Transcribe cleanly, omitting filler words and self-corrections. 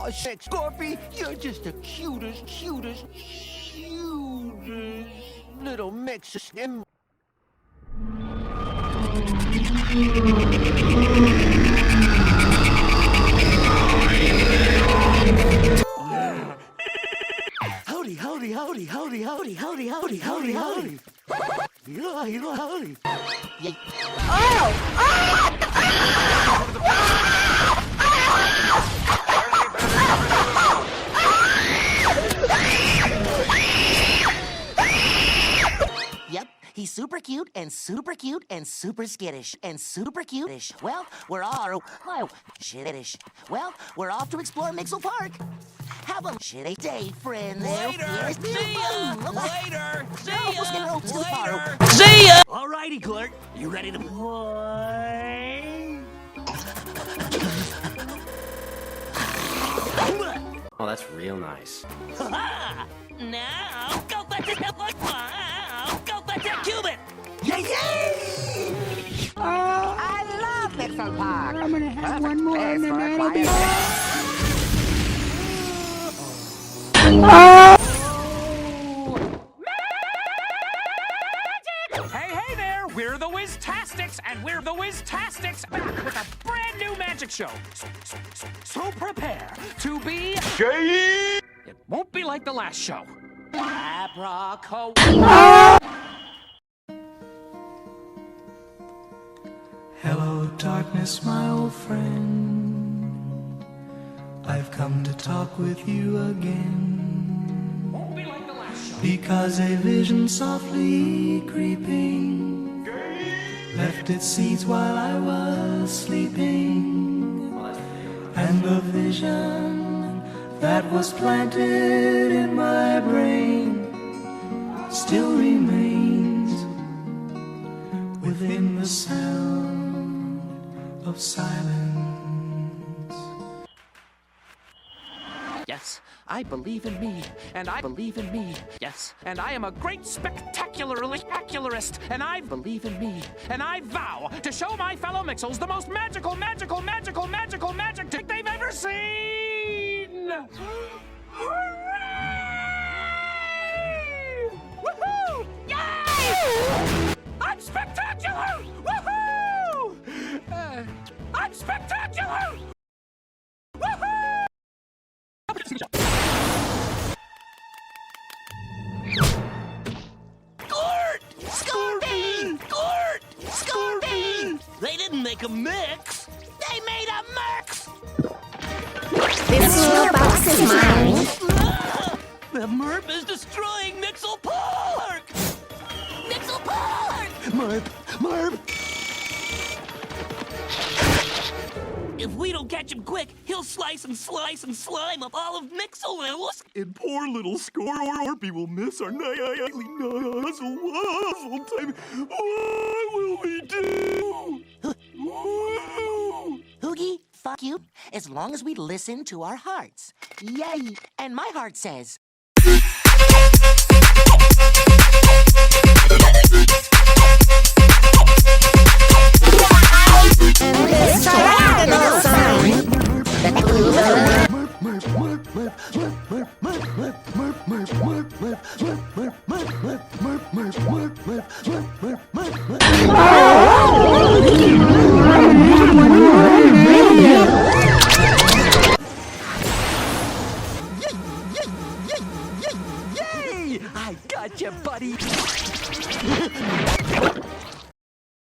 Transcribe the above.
Oh, shit, Scorpy, you're just the cutest little Mexican. Howdy, howdy, howdy, howdy, howdy, howdy, howdy, howdy, howdy. Howdy. Yep, he's super cute and super cute and super skittish and super cute-ish. Well, we're all shittish. Well, we're off to explore Mixel Park. Have a shitty day, friends. Later. See ya. Later. See ya. Later. See ya. Alrighty, Glurt. You ready to play? Oh, that's real nice. Ha-ha! Now, go fetch it. Wow! Go fetch it, Cubit. I love Mixel Park. I'm gonna have one more and then that'll be Hey there! We're the Whiz-tastics, and we're the Whiz-tastics back with a brand new magic show. So prepare to be gay. It won't be like the last show. Hello, darkness, my old friend. I've come to talk with you again. Won't be like the last show. Because a vision softly creeping left its seeds while I was sleeping. And the vision that was planted in my brain still remains within the sound of silence. Yes, I believe in me, and I believe in me. Yes, and I am a great spectacularist, and I believe in me, and I vow to show my fellow Mixels the most magical magic trick they've ever seen! Hooray! Woohoo! Yay! I'm spectacular! Woohoo! I'm spectacular! Woohoo! Scorpy! They didn't make a mix. They made a mix. This little box is mine. The Merp is destroying Mixel Park. Mixel Park. Merp. If we don't catch him quick, he'll slice and slime up all of Mixel. And poor little Scorpy will miss our nightly nuzzle time. What will we do? Hoogie, fuck you, as long as we listen to our hearts. Yay! And my heart says... This triangle sign. The clue. Yay! I got you, buddy.